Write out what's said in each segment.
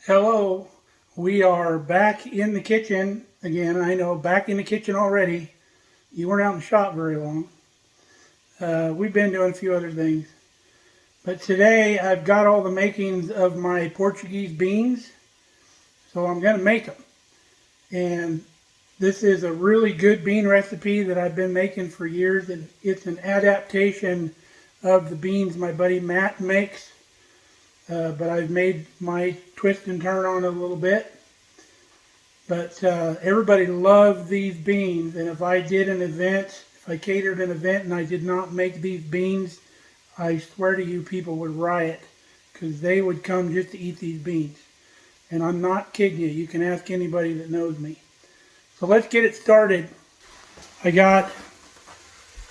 Hello, we are back in the kitchen again. I know, back in the kitchen already. You weren't out in the shop very long. We've been doing a few other things. But today I've got all the makings of my Portuguese beans, so I'm going to make them. And this is a really good bean recipe that I've been making for years, and it's an adaptation of the beans my buddy Matt makes. But I've made my twist and turn on it a little bit. But everybody loved these beans, and if I did an event, if I catered an event and I did not make these beans, I swear to you people would riot, because they would come just to eat these beans. And I'm not kidding you. You can ask anybody that knows me. So let's get it started. I got,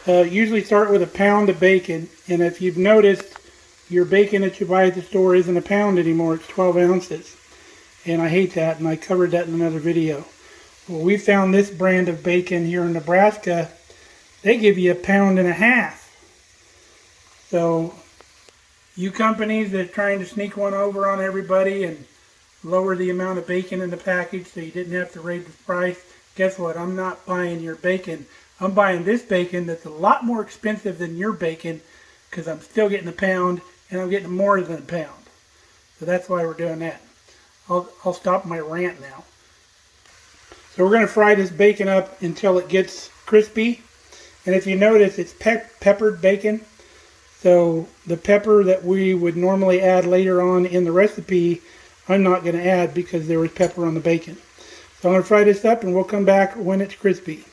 usually start with a pound of bacon, and if you've noticed, your bacon that you buy at the store isn't a pound anymore, it's 12 ounces. And I hate that, and I covered that in another video. Well, we found this brand of bacon here in Nebraska. They give you 1.5 pounds. So, you companies that are trying to sneak one over on everybody and lower the amount of bacon in the package so you didn't have to raise the price, guess what? I'm not buying your bacon. I'm buying this bacon that's a lot more expensive than your bacon, because I'm still getting 1 pound, and I'm getting more than 1 pound. So that's why we're doing that. I'll stop my rant now. So we're going to fry this bacon up until it gets crispy. And if you notice, it's peppered bacon. So the pepper that we would normally add later on in the recipe, I'm not going to add because there was pepper on the bacon. So I'm going to fry this up and we'll come back when it's crispy.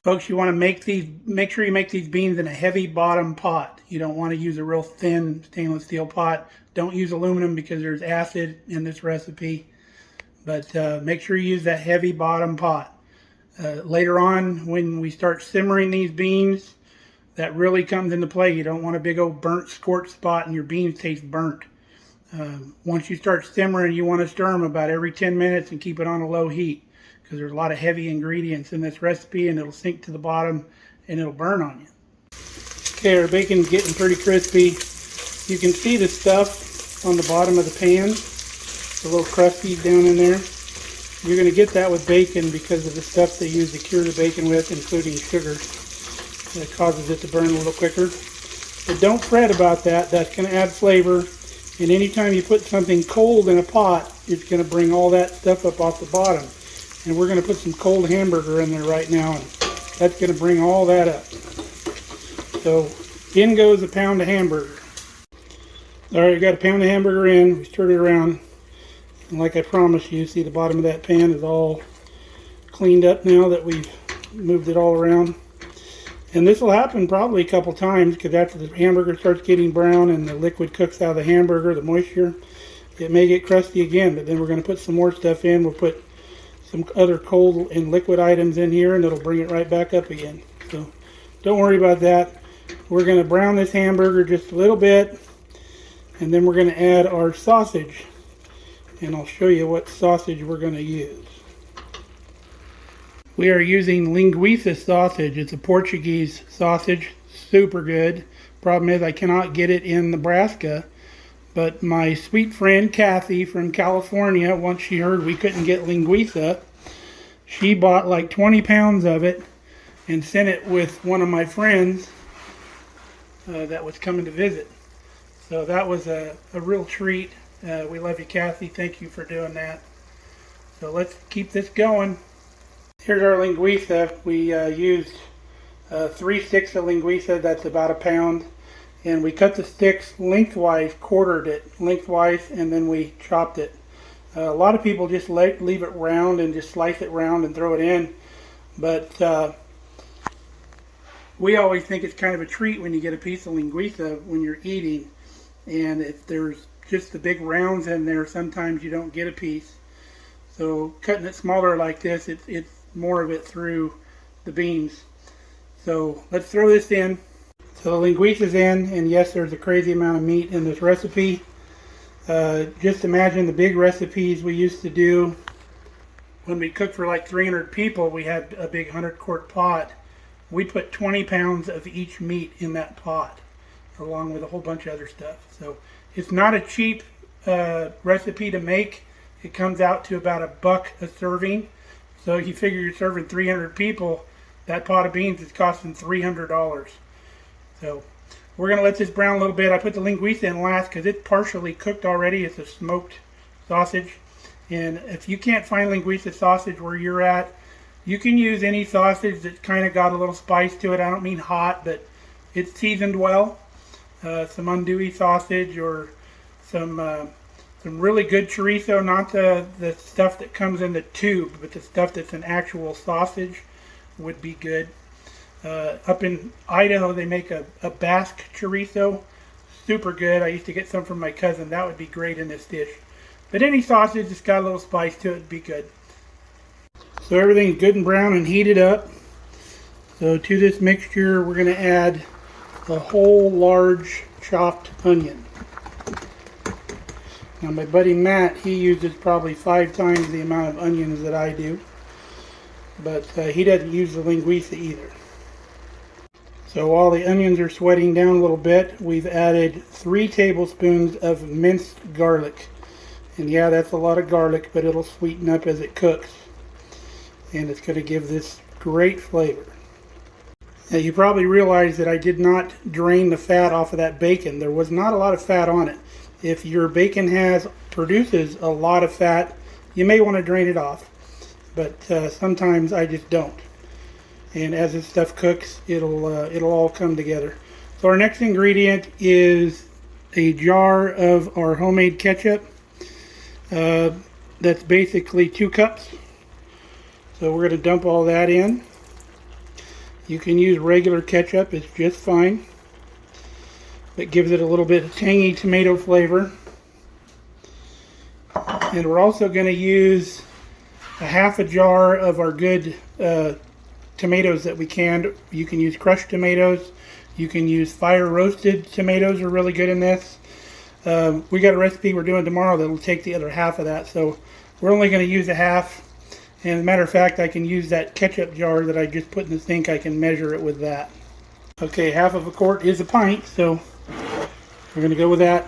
Folks, you want to make sure you make these beans in a heavy bottom pot. You don't want to use a real thin stainless steel pot. Don't use aluminum because there's acid in this recipe. But make sure you use that heavy bottom pot. Later on, when we start simmering these beans, that really comes into play. You don't want a big old burnt scorched spot and your beans taste burnt. Once you start simmering, you want to stir them about every 10 minutes and keep it on a low heat, because there's a lot of heavy ingredients in this recipe and it'll sink to the bottom and it'll burn on you. Okay, our bacon's getting pretty crispy. You can see the stuff on the bottom of the pan, the little crusties down in there. You're going to get that with bacon because of the stuff they use to cure the bacon with, including sugar. That causes it to burn a little quicker. But don't fret about that. That's going to add flavor. And anytime you put something cold in a pot, it's going to bring all that stuff up off the bottom. And we're going to put some cold hamburger in there right now, and that's going to bring all that up. So in goes 1 pound of hamburger. Alright, got 1 pound of hamburger in. We stirred it around. And like I promised you, see the bottom of that pan is all cleaned up now that we've moved it all around. And this will happen probably a couple times, because after the hamburger starts getting brown and the liquid cooks out of the hamburger, the moisture, it may get crusty again. But then we're going to put some more stuff in. We'll put some other cold and liquid items in here, and it'll bring it right back up again. So don't worry about that. We're going to brown this hamburger just a little bit, and then we're going to add our sausage, and I'll show you what sausage we're going to use. We are using linguiça sausage. It's a Portuguese sausage, super good. Problem is I cannot get it in Nebraska, but my sweet friend Kathy from California, once she heard we couldn't get linguiça, she bought like 20 pounds of it and sent it with one of my friends that was coming to visit. So that was a real treat. We love you, Kathy. Thank you for doing that. So let's keep this going. Here's our linguiça. We used 3 sticks of linguiça. That's about 1 pound. And we cut the sticks lengthwise, quartered it lengthwise, and then we chopped it. A lot of people just leave it round and just slice it round and throw it in. But we always think it's kind of a treat when you get a piece of linguiça when you're eating. And if there's just the big rounds in there, sometimes you don't get a piece. So cutting it smaller like this, it's more of it through the beans. So let's throw this in. So the linguiça's in, and yes, there's a crazy amount of meat in this recipe. Just imagine the big recipes we used to do when we cooked for like 300 people. We had a big 100-quart pot. We put 20 pounds of each meat in that pot, along with a whole bunch of other stuff. So it's not a cheap recipe to make. it comes out to about $1 a serving. So you figure you're serving 300 people, that pot of beans is costing $300. So we're going to let this brown a little bit. I put the linguiça in last because it's partially cooked already. It's a smoked sausage. And if you can't find linguiça sausage where you're at, you can use any sausage that's kind of got a little spice to it. I don't mean hot, but it's seasoned well. Some andouille sausage or some really good chorizo, not the stuff that comes in the tube, but the stuff that's an actual sausage would be good. Up in Idaho, they make a Basque chorizo, super good. I used to get some from my cousin. That would be great in this dish. But any sausage that's got a little spice to it would be good. So everything's good and brown and heated up. So to this mixture, we're going to add a whole large chopped onion. Now my buddy Matt, he uses probably 5 times the amount of onions that I do. But he doesn't use the linguiça either. So while the onions are sweating down a little bit, we've added 3 tablespoons of minced garlic. And yeah, that's a lot of garlic, but it'll sweeten up as it cooks. And it's going to give this great flavor. Now you probably realize that I did not drain the fat off of that bacon. There was not a lot of fat on it. If your bacon produces a lot of fat, you may want to drain it off. But sometimes I just don't. And as this stuff cooks, it'll all come together. So our next ingredient is a jar of our homemade ketchup. That's basically 2 cups. So we're going to dump all that in. You can use regular ketchup, it's just fine. It gives it a little bit of tangy tomato flavor. And we're also going to use a half a jar of our good tomatoes that we canned. You can use crushed tomatoes. You can use fire roasted tomatoes are really good in this. We got a recipe we're doing tomorrow that will take the other half of that. So we're only going to use a half. And as a matter of fact, I can use that ketchup jar that I just put in the sink. I can measure it with that. Okay, half of a quart is a pint, so we're going to go with that.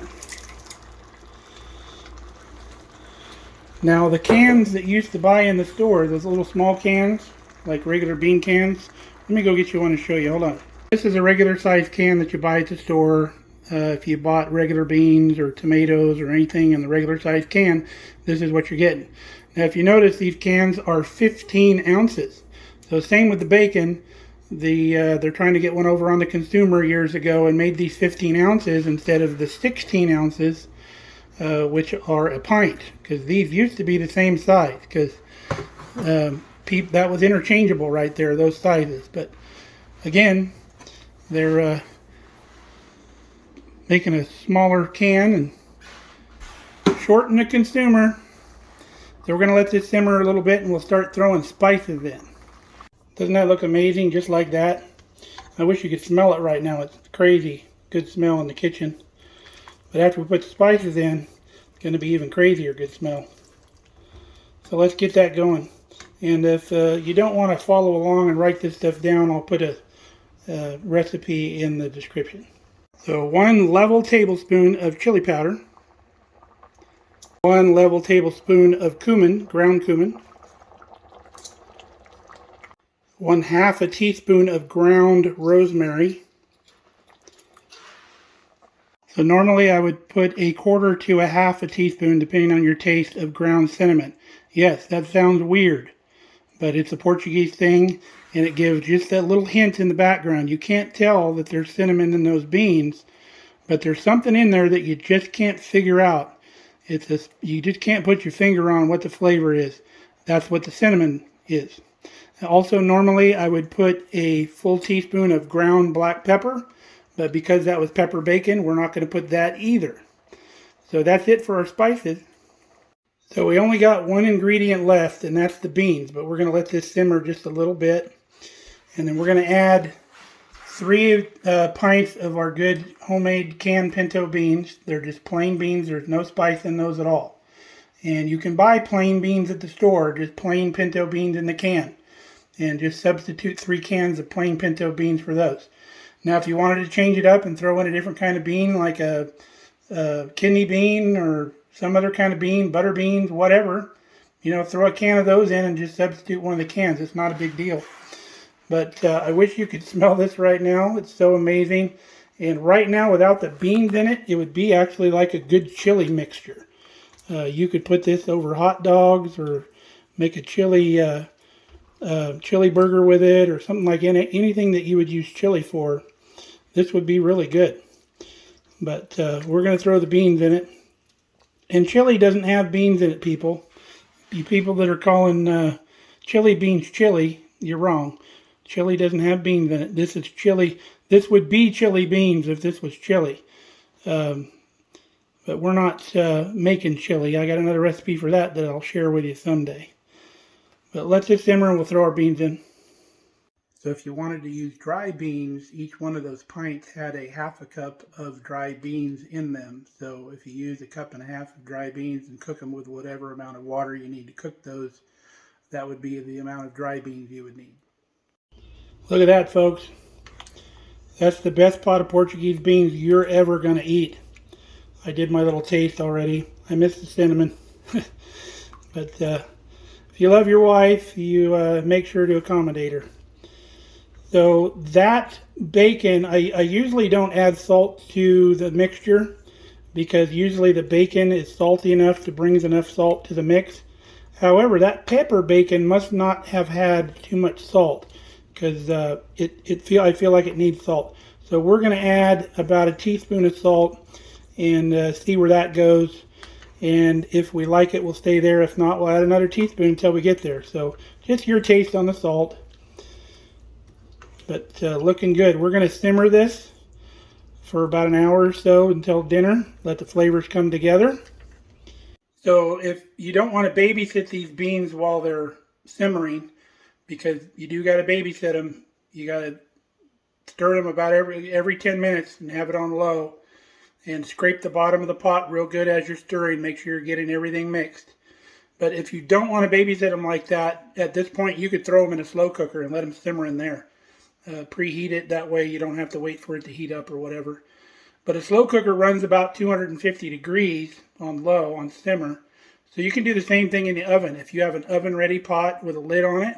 Now the cans that you used to buy in the store, those little small cans, like regular bean cans, let me go get you one and show you. Hold on. This is a regular size can that you buy at the store. If you bought regular beans or tomatoes or anything in the regular size can, this is what you're getting. Now if you notice, these cans are 15 ounces. So same with the bacon. They're trying to get one over on the consumer years ago and made these 15 ounces instead of the 16 ounces, which are a pint. Because these used to be the same size. Because that was interchangeable right there, those sizes. But again, they're making a smaller can and shorten the consumer. So we're going to let this simmer a little bit and we'll start throwing spices in. Doesn't that look amazing, just like that? I wish you could smell it right now. It's crazy. Good smell in the kitchen. But after we put the spices in, it's going to be even crazier good smell. So let's get that going. And if you don't want to follow along and write this stuff down, I'll put a recipe in the description. So 1 level tablespoon of chili powder. 1 level tablespoon of cumin, ground cumin. 1/2 a teaspoon of ground rosemary. So normally I would put 1/4 to 1/2 a teaspoon, depending on your taste, of ground cinnamon. Yes, that sounds weird, but it's a Portuguese thing, and it gives just that little hint in the background. You can't tell that there's cinnamon in those beans, but there's something in there that you just can't figure out. You just can't put your finger on what the flavor is. That's what the cinnamon is. Also, normally I would put a full teaspoon of ground black pepper, but because that was pepper bacon, we're not going to put that either. So that's it for our spices. So we only got one ingredient left, and that's the beans, but we're going to let this simmer just a little bit. And then we're going to add 3 pints of our good homemade canned pinto beans. They're just plain beans. There's no spice in those at all. And you can buy plain beans at the store, just plain pinto beans in the can. And just substitute 3 cans of plain pinto beans for those. Now if you wanted to change it up and throw in a different kind of bean, like a kidney bean or some other kind of bean, butter beans, whatever, you know, throw a can of those in and just substitute one of the cans. It's not a big deal. But I wish you could smell this right now. It's so amazing. And right now, without the beans in it, it would be actually like a good chili mixture. You could put this over hot dogs or make a chili burger with it or something like anything that you would use chili for. This would be really good. But we're going to throw the beans in it. And chili doesn't have beans in it, people. You people that are calling chili beans chili, you're wrong. Chili doesn't have beans in it. This is chili. This would be chili beans if this was chili. But we're not making chili. I got another recipe for that I'll share with you someday. But let's just simmer and we'll throw our beans in. So if you wanted to use dry beans, each one of those pints had a half a cup of dry beans in them. So if you use a cup and a half of dry beans and cook them with whatever amount of water you need to cook those, that would be the amount of dry beans you would need. Look at that, folks. That's the best pot of Portuguese beans you're ever going to eat. I did my little taste already. I missed the cinnamon. But if you love your wife, you make sure to accommodate her. So that bacon, I usually don't add salt to the mixture because usually the bacon is salty enough to bring enough salt to the mix. However, that pepper bacon must not have had too much salt because I feel like it needs salt. So we're going to add about a teaspoon of salt and see where that goes. And if we like it, we'll stay there. If not, we'll add another teaspoon until we get there. So just your taste on the salt. But looking good. We're going to simmer this for about an hour or so until dinner. Let the flavors come together. So if you don't want to babysit these beans while they're simmering, because you do got to babysit them, you got to stir them about every 10 minutes and have it on low. And scrape the bottom of the pot real good as you're stirring. Make sure you're getting everything mixed. But if you don't want to babysit them like that, at this point you could throw them in a slow cooker and let them simmer in there. Preheat it, that way you don't have to wait for it to heat up or whatever. But a slow cooker runs about 250 degrees on low, on simmer. So you can do the same thing in the oven. If you have an oven ready pot with a lid on it,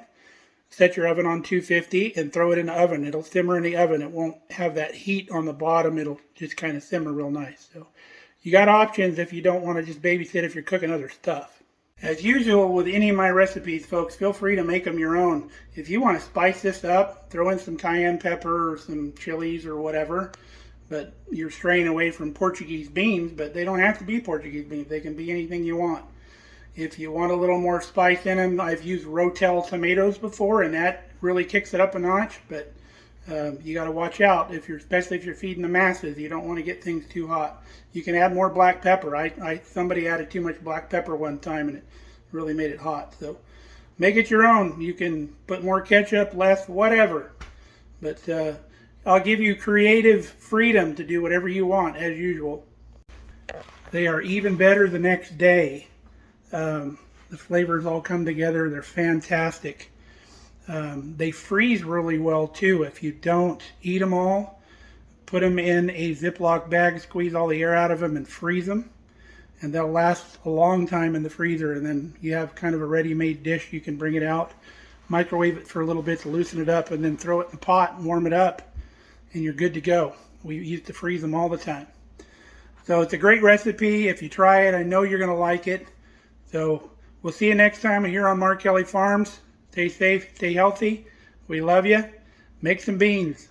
set your oven on 250 and throw it in the oven. It'll simmer in the oven. It won't have that heat on the bottom. It'll just kind of simmer real nice. So you got options if you don't want to just babysit if you're cooking other stuff. As usual with any of my recipes, folks, feel free to make them your own. If you want to spice this up, throw in some cayenne pepper or some chilies or whatever. But you're straying away from Portuguese beans, but they don't have to be Portuguese beans. They can be anything you want. If you want a little more spice in them, I've used Rotel tomatoes before, and that really kicks it up a notch. But you got to watch out, especially if you're feeding the masses. You don't want to get things too hot. You can add more black pepper. Somebody added too much black pepper one time, and it really made it hot. So make it your own. You can put more ketchup, less, whatever. But I'll give you creative freedom to do whatever you want, as usual. They are even better the next day. The flavors all come together. They're fantastic. They freeze really well too. If you don't eat them all, put them in a Ziploc bag, squeeze all the air out of them and freeze them. And they'll last a long time in the freezer. And then you have kind of a ready-made dish. You can bring it out, microwave it for a little bit to loosen it up, and then throw it in the pot and warm it up. And you're good to go. We used to freeze them all the time. So it's a great recipe. If you try it, I know you're going to like it. So we'll see you next time here on Mark Kelly Farms. Stay safe, stay healthy. We love you. Make some beans.